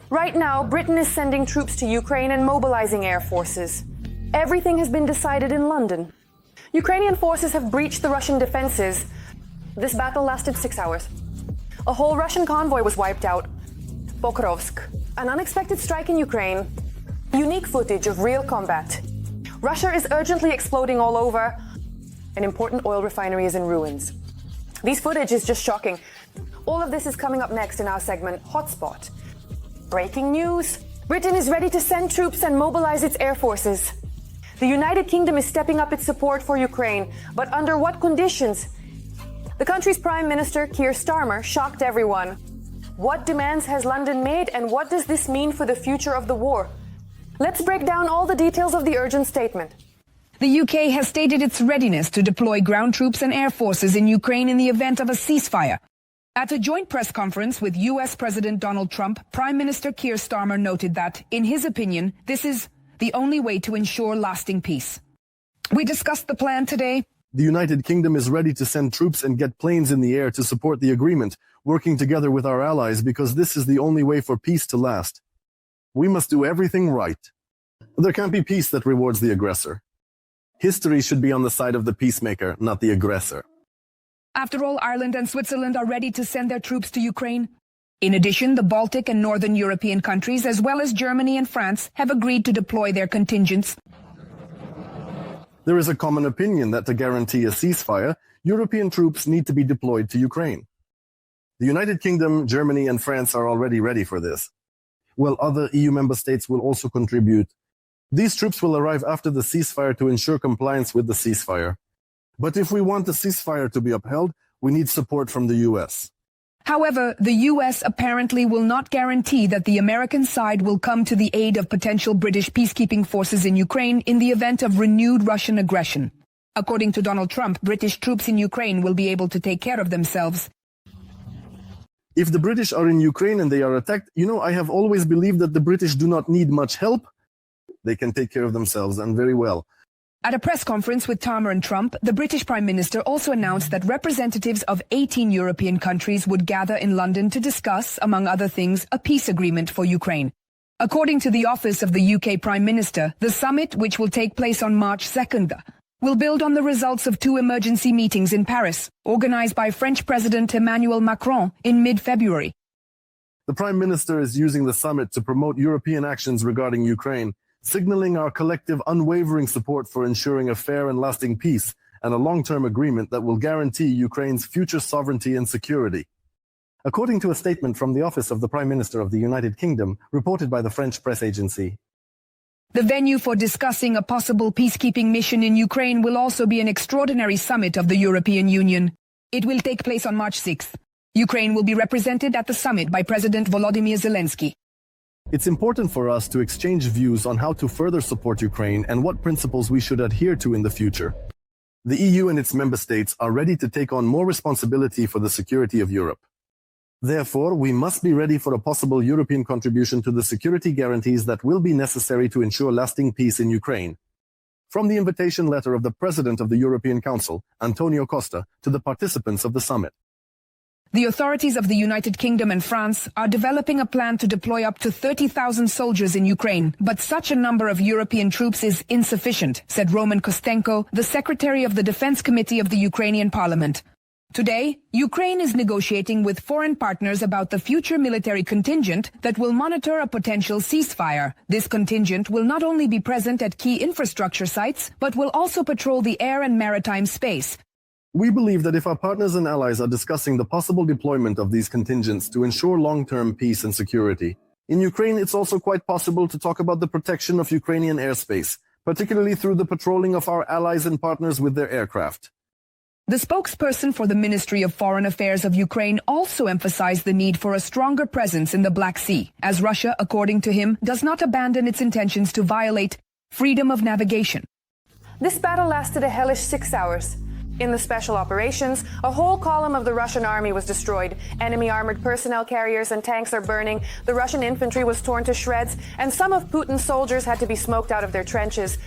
Right now, Britain is sending troops to Ukraine and mobilizing air forces. Everything has been decided in London. Ukrainian forces have breached the Russian defenses. This battle lasted 6 hours. A whole Russian convoy was wiped out. Pokrovsk, an unexpected strike in Ukraine. Unique footage of real combat. Russia is urgently exploding all over. An important oil refinery is in ruins. These footage is just shocking. All of this is coming up next in our segment, Hotspot. Breaking news. Britain is ready to send troops and mobilize its air forces. The United Kingdom is stepping up its support for Ukraine, but under what conditions? The country's Prime Minister, Keir Starmer, shocked everyone. What demands has London made, and what does this mean for the future of the war? Let's break down all the details of the urgent statement. The UK has stated its readiness to deploy ground troops and air forces in Ukraine in the event of a ceasefire. At a joint press conference with US President Donald Trump, Prime Minister Keir Starmer noted that, in his opinion, this is the only way to ensure lasting peace. We discussed the plan today. The United Kingdom is ready to send troops and get planes in the air to support the agreement, working together with our allies because this is the only way for peace to last. We must do everything right. There can't be peace that rewards the aggressor. History should be on the side of the peacemaker, not the aggressor. After all, Ireland and Switzerland are ready to send their troops to Ukraine. In addition, the Baltic and Northern European countries, as well as Germany and France, have agreed to deploy their contingents. There is a common opinion that to guarantee a ceasefire, European troops need to be deployed to Ukraine. The United Kingdom, Germany, and France are already ready for this, while other EU member states will also contribute. These troops will arrive after the ceasefire to ensure compliance with the ceasefire. But if we want the ceasefire to be upheld, we need support from the US. However, the US apparently will not guarantee that the American side will come to the aid of potential British peacekeeping forces in Ukraine in the event of renewed Russian aggression. According to Donald Trump, British troops in Ukraine will be able to take care of themselves. If the British are in Ukraine and they are attacked, I have always believed that the British do not need much help. They can take care of themselves, and very well. At a press conference with Starmer and Trump, the British Prime Minister also announced that representatives of 18 European countries would gather in London to discuss, among other things, a peace agreement for Ukraine. According to the office of the UK Prime Minister, the summit, which will take place on March 2nd, will build on the results of 2 emergency meetings in Paris, organized by French President Emmanuel Macron in mid-February. The Prime Minister is using the summit to promote European actions regarding Ukraine, signaling our collective unwavering support for ensuring a fair and lasting peace and a long-term agreement that will guarantee Ukraine's future sovereignty and security. According to a statement from the Office of the Prime Minister of the United Kingdom, reported by the French press agency. The venue for discussing a possible peacekeeping mission in Ukraine will also be an extraordinary summit of the European Union. It will take place on March 6th. Ukraine will be represented at the summit by President Volodymyr Zelensky. It's important for us to exchange views on how to further support Ukraine and what principles we should adhere to in the future. The EU and its member states are ready to take on more responsibility for the security of Europe. Therefore, we must be ready for a possible European contribution to the security guarantees that will be necessary to ensure lasting peace in Ukraine. From the invitation letter of the President of the European Council, Antonio Costa, to the participants of the summit. The authorities of the United Kingdom and France are developing a plan to deploy up to 30,000 soldiers in Ukraine, but such a number of European troops is insufficient, said Roman Kostenko, the Secretary of the Defense Committee of the Ukrainian Parliament. Today, Ukraine is negotiating with foreign partners about the future military contingent that will monitor a potential ceasefire. This contingent will not only be present at key infrastructure sites, but will also patrol the air and maritime space. We believe that if our partners and allies are discussing the possible deployment of these contingents to ensure long-term peace and security, in Ukraine it's also quite possible to talk about the protection of Ukrainian airspace, particularly through the patrolling of our allies and partners with their aircraft. The spokesperson for the Ministry of Foreign Affairs of Ukraine also emphasized the need for a stronger presence in the Black Sea, as Russia, according to him, does not abandon its intentions to violate freedom of navigation. This battle lasted a hellish 6 hours. In the special operations, a whole column of the Russian army was destroyed. Enemy armored personnel carriers and tanks are burning. The Russian infantry was torn to shreds, and some of Putin's soldiers had to be smoked out of their trenches.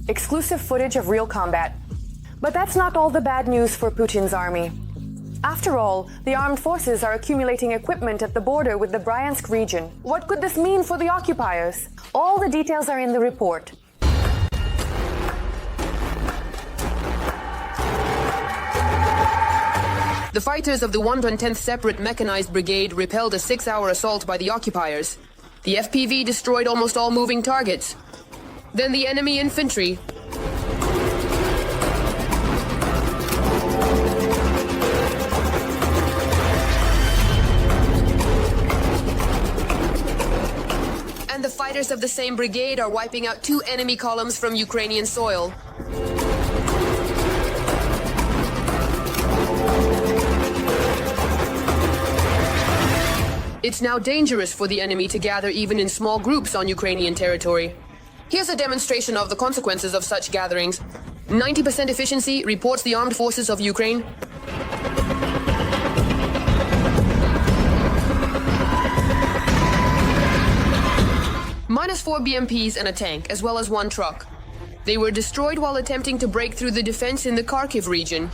Exclusive footage of real combat. But that's not all the bad news for Putin's army. After all, the armed forces are accumulating equipment at the border with the Bryansk region. What could this mean for the occupiers? All the details are in the report. The fighters of the 110th Separate Mechanized Brigade repelled a 6-hour assault by the occupiers. The FPV destroyed almost all moving targets. Then the enemy infantry and the fighters of the same brigade are wiping out 2 enemy columns from Ukrainian soil. It's now dangerous for the enemy to gather even in small groups on Ukrainian territory. Here's a demonstration of the consequences of such gatherings. 90% efficiency, reports the Armed Forces of Ukraine. -4 BMPs and a tank, as well as 1 truck. They were destroyed while attempting to break through the defense in the Kharkiv region.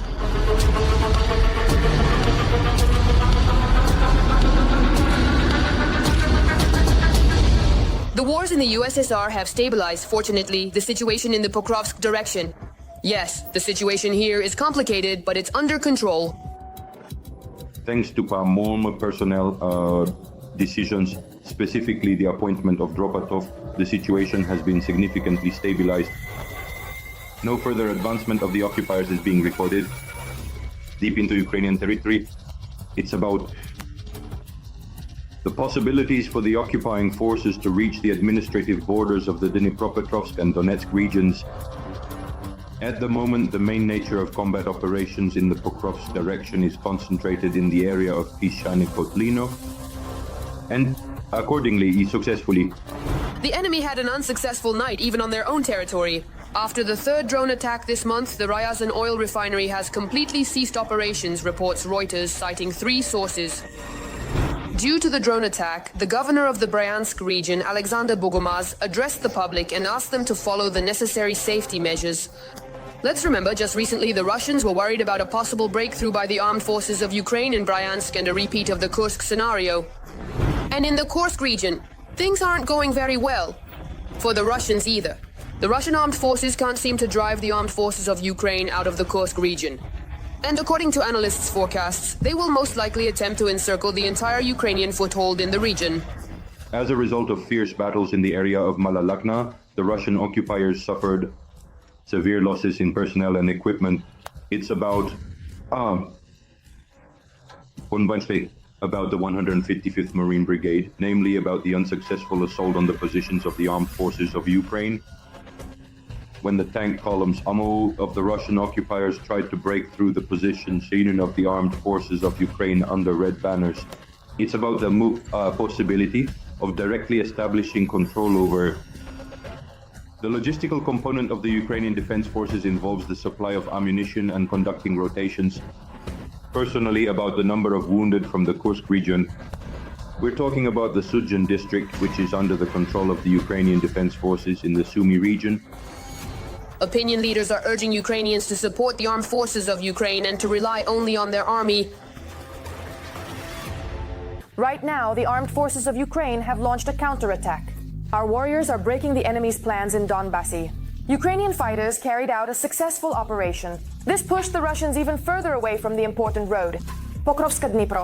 The wars in the USSR have stabilized, fortunately, the situation in the Pokrovsk direction. Yes, the situation here is complicated, but it's under control. Thanks to more personnel decisions, specifically the appointment of Dropatov, the situation has been significantly stabilized. No further advancement of the occupiers is being recorded deep into Ukrainian territory. It's about the possibilities for the occupying forces to reach the administrative borders of the Dnipropetrovsk and Donetsk regions. At the moment, the main nature of combat operations in the Pokrovsk direction is concentrated in the area of Pishani Kotlino, and accordingly, successfully. The enemy had an unsuccessful night even on their own territory. After the 3rd drone attack this month, the Ryazan oil refinery has completely ceased operations, reports Reuters, citing 3 sources. Due to the drone attack, the governor of the Bryansk region, Alexander Bogomaz, addressed the public and asked them to follow the necessary safety measures. Let's remember, just recently the Russians were worried about a possible breakthrough by the armed forces of Ukraine in Bryansk and a repeat of the Kursk scenario. And in the Kursk region, things aren't going very well. For the Russians either. The Russian armed forces can't seem to drive the armed forces of Ukraine out of the Kursk region. And according to analysts' forecasts, they will most likely attempt to encircle the entire Ukrainian foothold in the region. As a result of fierce battles in the area of Malalakna, the Russian occupiers suffered severe losses in personnel and equipment. It's about the 155th Marine Brigade, namely about the unsuccessful assault on the positions of the armed forces of Ukraine, when the tank columns ammo of the Russian occupiers tried to break through the positions of the armed forces of Ukraine under red banners. It's about the possibility of directly establishing control over. The logistical component of the Ukrainian Defense Forces involves the supply of ammunition and conducting rotations. Personally, about the number of wounded from the Kursk region, we're talking about the Sudzhan district, which is under the control of the Ukrainian Defense Forces in the Sumy region. Opinion leaders are urging Ukrainians to support the armed forces of Ukraine and to rely only on their army. Right now, the armed forces of Ukraine have launched a counterattack. Our warriors are breaking the enemy's plans in Donbassy. Ukrainian fighters carried out a successful operation. This pushed the Russians even further away from the important road, Pokrovsk-Dnipro.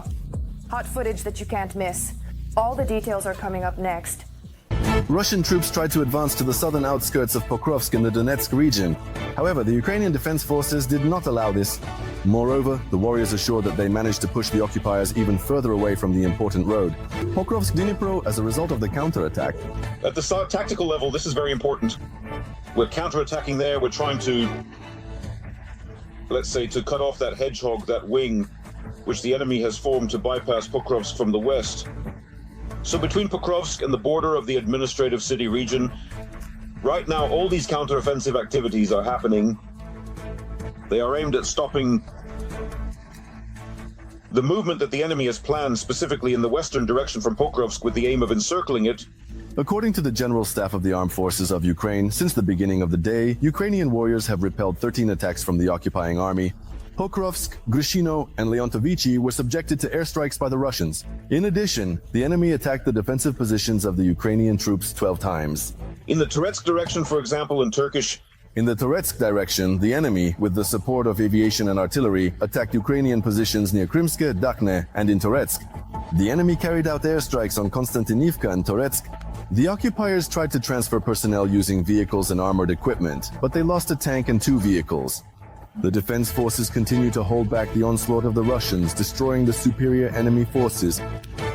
Hot footage that you can't miss. All the details are coming up next. Russian troops tried to advance to the southern outskirts of Pokrovsk in the Donetsk region. However, the Ukrainian Defense Forces did not allow this. Moreover, the warriors assured that they managed to push the occupiers even further away from the important road. Pokrovsk-Dnipro as a result of the counterattack. At the tactical level, this is very important. We're counterattacking there. We're trying to, let's say, to cut off that hedgehog, that wing, which the enemy has formed to bypass Pokrovsk from the west. So between Pokrovsk and the border of the administrative city region, right now all these counteroffensive activities are happening. They are aimed at stopping the movement that the enemy has planned, specifically in the western direction from Pokrovsk, with the aim of encircling it. According to the General Staff of the Armed Forces of Ukraine, since the beginning of the day, Ukrainian warriors have repelled 13 attacks from the occupying army. Pokrovsk, Grishino, and Leontovichi were subjected to airstrikes by the Russians. In addition, the enemy attacked the defensive positions of the Ukrainian troops 12 times. In the Toretsk direction, for example, in Turkish, In the Toretsk direction, the enemy, with the support of aviation and artillery, attacked Ukrainian positions near Krymske, Dakhne, and in Toretsk. The enemy carried out airstrikes on Konstantinivka and Toretsk. The occupiers tried to transfer personnel using vehicles and armored equipment, but they lost a tank and 2 vehicles. The defense forces continue to hold back the onslaught of the Russians, destroying the superior enemy forces.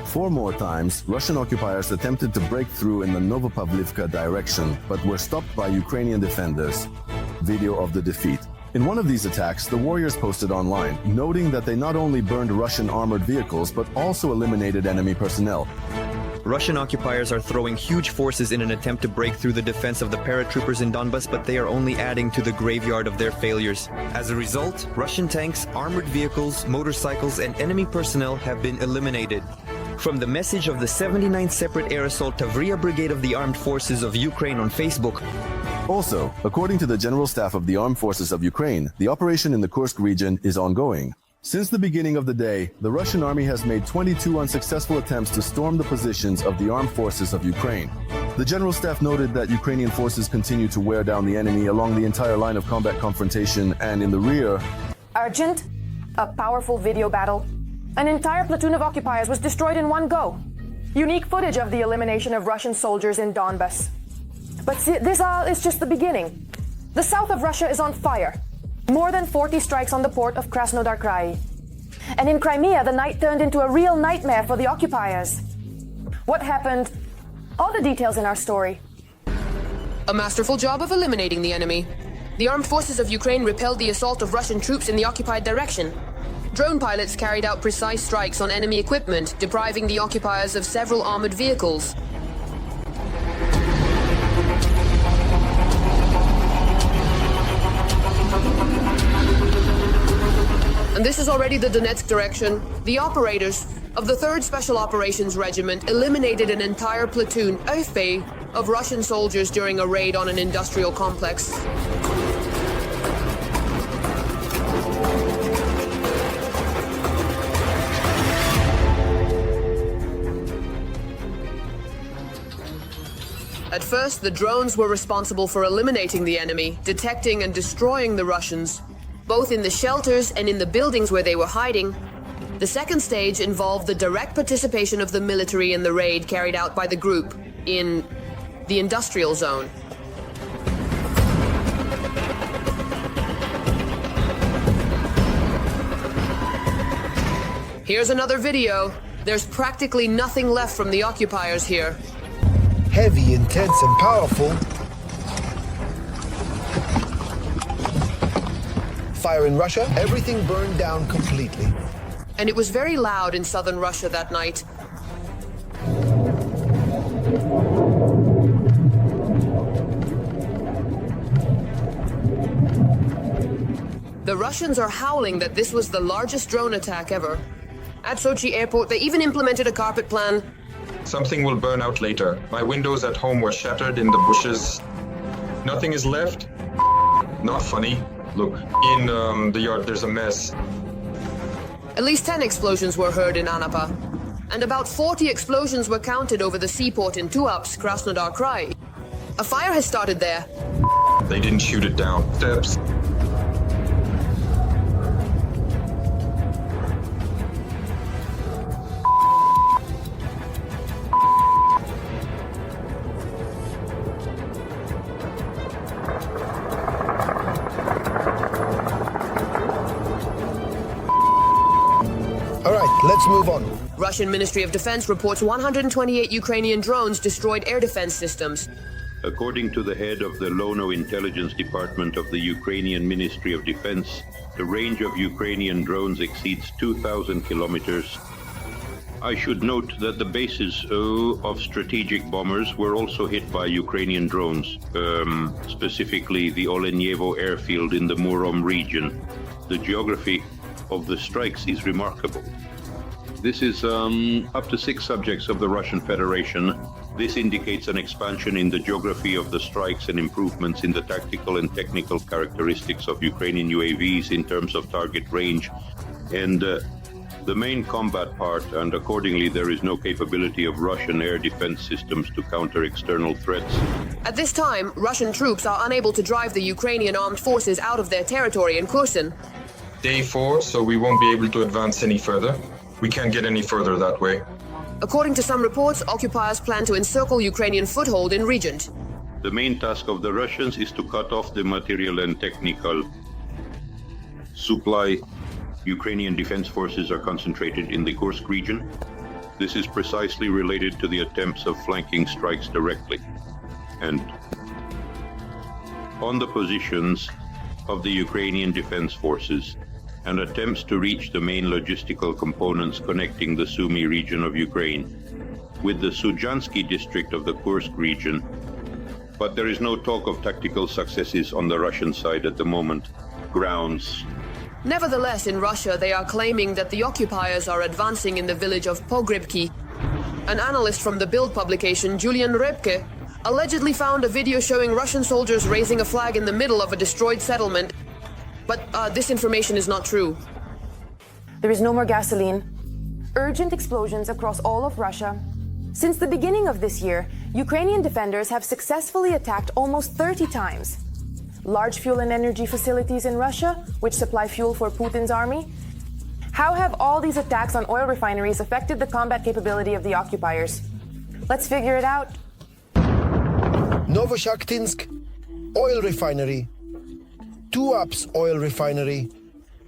4 more times, Russian occupiers attempted to break through in the Novopavlivka direction, but were stopped by Ukrainian defenders. Video of the defeat. In one of these attacks, the warriors posted online, noting that they not only burned Russian armored vehicles, but also eliminated enemy personnel. Russian occupiers are throwing huge forces in an attempt to break through the defense of the paratroopers in Donbas, but they are only adding to the graveyard of their failures. As a result, Russian tanks, armored vehicles, motorcycles, and enemy personnel have been eliminated. From the message of the 79th Separate Air Assault Tavria Brigade of the Armed Forces of Ukraine on Facebook. Also, according to the General Staff of the Armed Forces of Ukraine, the operation in the Kursk region is ongoing. Since the beginning of the day, the Russian army has made 22 unsuccessful attempts to storm the positions of the armed forces of Ukraine. The General Staff noted that Ukrainian forces continue to wear down the enemy along the entire line of combat confrontation, and in the rear... Urgent, a powerful video battle. An entire platoon of occupiers was destroyed in one go. Unique footage of the elimination of Russian soldiers in Donbas. But this is just the beginning. The south of Russia is on fire. More than 40 strikes on the port of Krasnodar Krai. And in Crimea, the night turned into a real nightmare for the occupiers. What happened? All the details in our story. A masterful job of eliminating the enemy. The armed forces of Ukraine repelled the assault of Russian troops in the occupied direction. Drone pilots carried out precise strikes on enemy equipment, depriving the occupiers of several armored vehicles. And this is already the Donetsk direction. The operators of the 3rd Special Operations Regiment eliminated an entire platoon, ÖFB, of Russian soldiers during a raid on an industrial complex. At first, the drones were responsible for eliminating the enemy, detecting and destroying the Russians, both in the shelters and in the buildings where they were hiding. The second stage involved the direct participation of the military in the raid carried out by the group in the industrial zone. Here's another video. There's practically nothing left from the occupiers here. Heavy, intense, and powerful. Fire in Russia, everything burned down completely. And it was very loud in southern Russia that night. The Russians are howling that this was the largest drone attack ever. At Sochi airport, they even implemented a carpet plan. Something will burn out later. My windows at home were shattered in the bushes. Nothing is left. Not funny. Look, in the yard there's a mess. At least 10 explosions were heard in Anapa. And about 40 explosions were counted over the seaport in Tuapse, Krasnodar Krai. A fire has started there. They didn't shoot it down. Steps. Let's move on. Russian Ministry of Defense reports 128 Ukrainian drones destroyed air defense systems. According to the head of the Lono Intelligence Department of the Ukrainian Ministry of Defense, the range of Ukrainian drones exceeds 2,000 kilometers. I should note that the bases of strategic bombers were also hit by Ukrainian drones, specifically the Olenievo airfield in the Murom region. The geography of the strikes is remarkable. This is up to 6 subjects of the Russian Federation This indicates an expansion in the geography of the strikes and improvements in the tactical and technical characteristics of Ukrainian UAVs in terms of target range and the main combat part, and accordingly there is no capability of Russian air defense systems to counter external threats. At this time, Russian troops are unable to drive the Ukrainian armed forces out of their territory in Kursk. Day 4, so we won't be able to advance any further. We can't get any further that way. According to some reports, occupiers plan to encircle Ukrainian foothold in Regent. The main task of the Russians is to cut off the material and technical supply. Ukrainian defense forces are concentrated in the Kursk region. This is precisely related to the attempts of flanking strikes directly and on the positions of the Ukrainian defense forces and attempts to reach the main logistical components connecting the Sumy region of Ukraine with the Sudzhansky district of the Kursk region. But there is no talk of tactical successes on the Russian side at the moment. Grounds. Nevertheless, in Russia, they are claiming that the occupiers are advancing in the village of Pogribki. An analyst from the Bild publication, Julian Rebke, allegedly found a video showing Russian soldiers raising a flag in the middle of a destroyed settlement. But this information is not true. There is no more gasoline. Urgent explosions across all of Russia. Since the beginning of this year, Ukrainian defenders have successfully attacked almost 30 times. Large fuel and energy facilities in Russia, which supply fuel for Putin's army. How have all these attacks on oil refineries affected the combat capability of the occupiers? Let's figure it out. Novoshakhtinsk oil refinery, Tuapse oil refinery,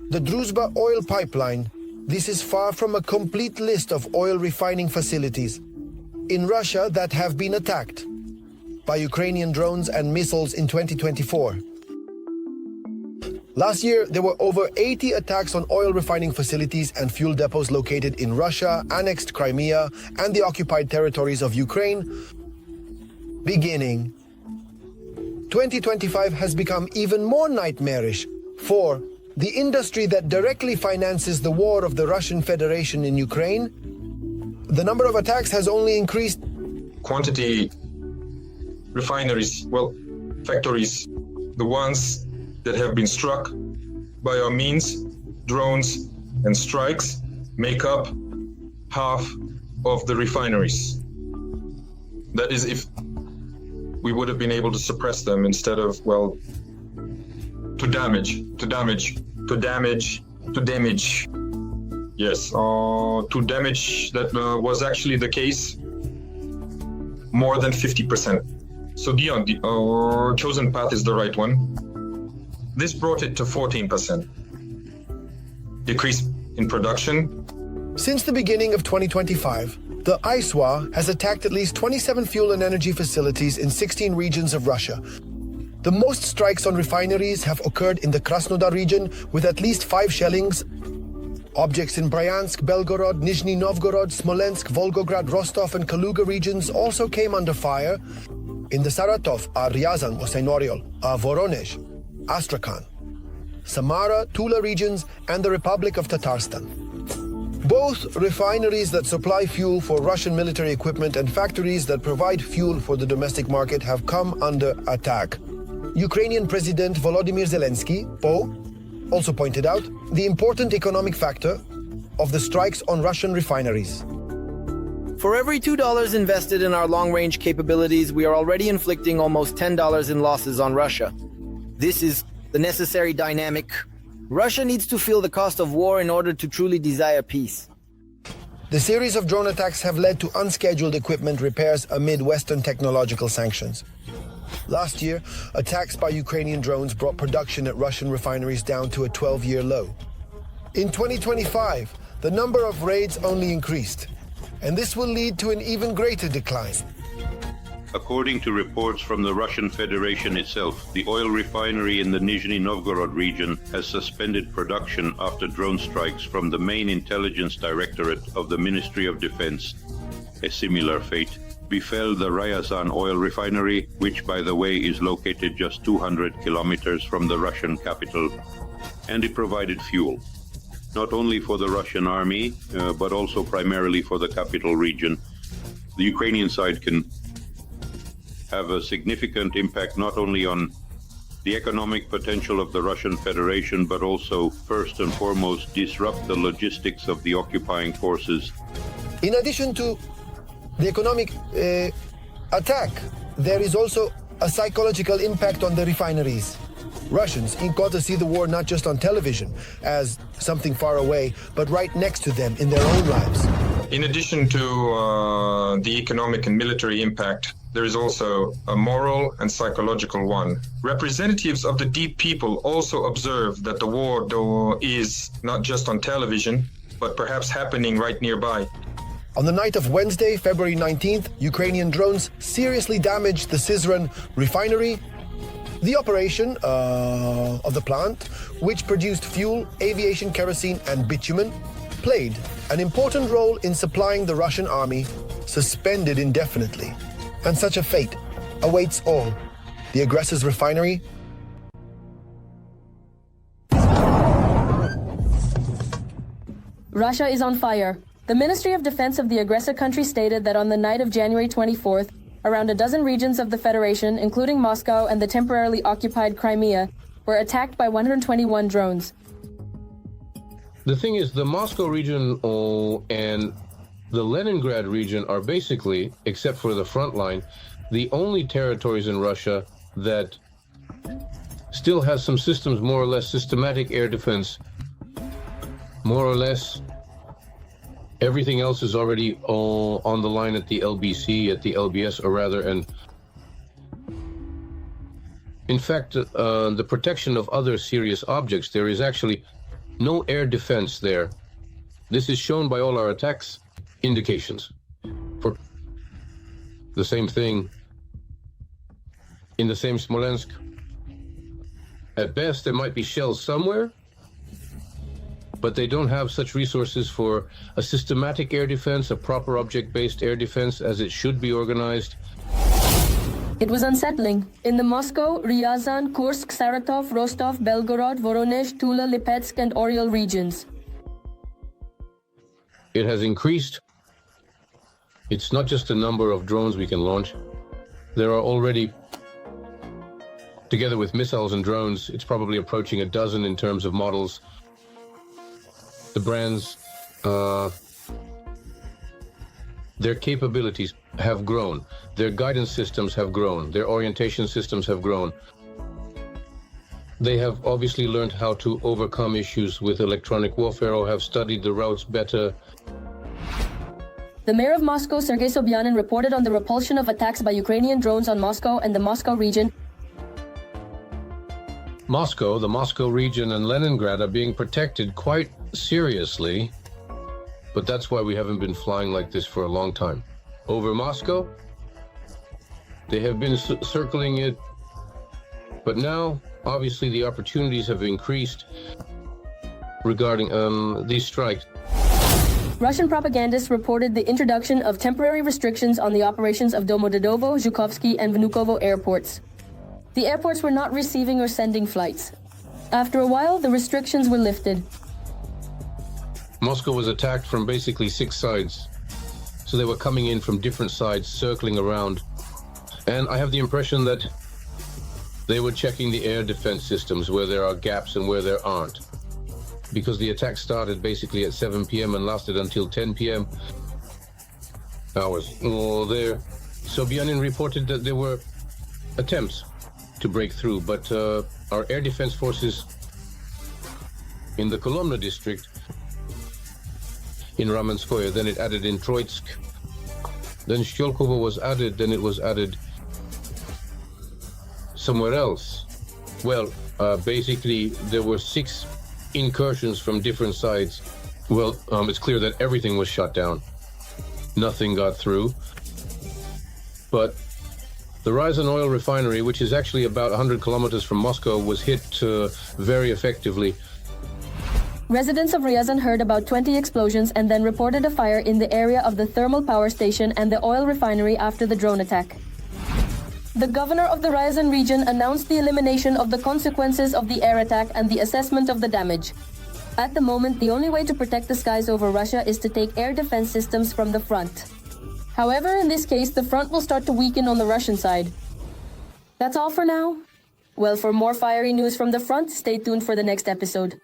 the Druzhba oil pipeline. This is far from a complete list of oil refining facilities in Russia that have been attacked by Ukrainian drones and missiles in 2024. Last year, there were over 80 attacks on oil refining facilities and fuel depots located in Russia, annexed Crimea, and the occupied territories of Ukraine. Beginning 2025 has become even more nightmarish for the industry that directly finances the war of the Russian Federation in Ukraine. The number of attacks has only increased. Quantity refineries, well, factories, the ones that have been struck by our means, drones and strikes, make up half of the refineries. That is, if we would have been able to suppress them instead of, well, to damage. Yes, to damage, that was actually the case, more than 50%. So Dion, our chosen path is the right one. This brought it to 14%. Decrease in production. Since the beginning of 2025, the ISWA has attacked at least 27 fuel and energy facilities in 16 regions of Russia. The most strikes on refineries have occurred in the Krasnodar region, with at least 5 shellings. Objects in Bryansk, Belgorod, Nizhny Novgorod, Smolensk, Volgograd, Rostov and Kaluga regions also came under fire. In the Saratov, Ryazan, Osynoriol, Voronezh, Astrakhan, Samara, Tula regions and the Republic of Tatarstan. Both refineries that supply fuel for Russian military equipment and factories that provide fuel for the domestic market have come under attack. Ukrainian President Volodymyr Zelensky, PO, also pointed out the important economic factor of the strikes on Russian refineries. For every $2 invested in our long-range capabilities, we are already inflicting almost $10 in losses on Russia. This is the necessary dynamic. Russia needs to feel the cost of war in order to truly desire peace. The series of drone attacks have led to unscheduled equipment repairs amid Western technological sanctions. Last year, attacks by Ukrainian drones brought production at Russian refineries down to a 12-year low. In 2025, the number of raids only increased, and this will lead to an even greater decline. According to reports from the Russian Federation itself, the oil refinery in the Nizhny Novgorod region has suspended production after drone strikes from the main intelligence directorate of the Ministry of Defense. A similar fate befell the Ryazan oil refinery, which, by the way, is located just 200 kilometers from the Russian capital, and it provided fuel, not only for the Russian army, but also primarily for the capital region. the Ukrainian side can have a significant impact not only on the economic potential of the Russian Federation, but also, first and foremost, disrupt the logistics of the occupying forces. In addition to the economic attack, there is also a psychological impact on the refineries. Russians got to see the war not just on television as something far away, but right next to them in their own lives. In addition to the economic and military impact, there is also a moral and psychological one. Representatives of the deep people also observe that the war, though, is not just on television, but perhaps happening right nearby. On the night of Wednesday, February 19th, Ukrainian drones seriously damaged the Syzran refinery. The operation of the plant, which produced fuel, aviation kerosene, and bitumen, played an important role in supplying the Russian army, suspended indefinitely. And such a fate awaits all. The aggressor's refinery. Russia is on fire. The Ministry of Defense of the aggressor country stated that on the night of January 24th, around a dozen regions of the Federation, including Moscow and the temporarily occupied Crimea, were attacked by 121 drones. The thing is, the Moscow region and the Leningrad region are basically, except for the front line, the only territories in Russia that still has some systems, more or less systematic air defense. More or less, everything else is already on the line at the LBC, at the LBS, or rather, and in fact, the protection of other serious objects, there is actually no air defense there. This is shown by all our attacks indications. For the same thing in the same Smolensk. At best, there might be shells somewhere, but they don't have such resources for a systematic air defense, a proper object-based air defense as it should be organized. It was unsettling. In the Moscow, Ryazan, Kursk, Saratov, Rostov, Belgorod, Voronezh, Tula, Lipetsk, and Oryol regions. It has increased. It's not just the number of drones we can launch. There are already, together with missiles and drones, it's probably approaching a dozen in terms of models. The brands, their capabilities have grown. Their guidance systems have grown. Their orientation systems have grown. They have obviously learned how to overcome issues with electronic warfare or have studied the routes better. The mayor of Moscow, Sergei Sobyanin, reported on the repulsion of attacks by Ukrainian drones on Moscow and the Moscow region. Moscow, the Moscow region, and Leningrad are being protected quite seriously, but that's why we haven't been flying like this for a long time. Over Moscow, they have been circling it, but now, obviously, the opportunities have increased regarding these strikes. Russian propagandists reported the introduction of temporary restrictions on the operations of Domodedovo, Zhukovsky, and Vnukovo airports. The airports were not receiving or sending flights. After a while, the restrictions were lifted. Moscow was attacked from basically 6 sides. So they were coming in from different sides, circling around. And I have the impression that they were checking the air defense systems, where there are gaps and where there aren't. Because the attack started basically at 7 p.m. and lasted until 10 p.m. hours. There, Sobyanin reported that there were attempts to break through, but our air defense forces in the Kolomna district, in Ramenskoye, then it added in Troitsk, then Shtolkovo was added, then it was added somewhere else. Well, basically there were 6 incursions from different sides. Well, it's clear that everything was shut down. Nothing got through. But the Ryazan oil refinery, which is actually about 100 kilometers from Moscow, was hit very effectively. Residents of Ryazan heard about 20 explosions and then reported a fire in the area of the thermal power station and the oil refinery after the drone attack. The governor of the Ryazan region announced the elimination of the consequences of the air attack and the assessment of the damage. At the moment, the only way to protect the skies over Russia is to take air defense systems from the front. However, in this case, the front will start to weaken on the Russian side. That's all for now. Well, for more fiery news from the front, stay tuned for the next episode.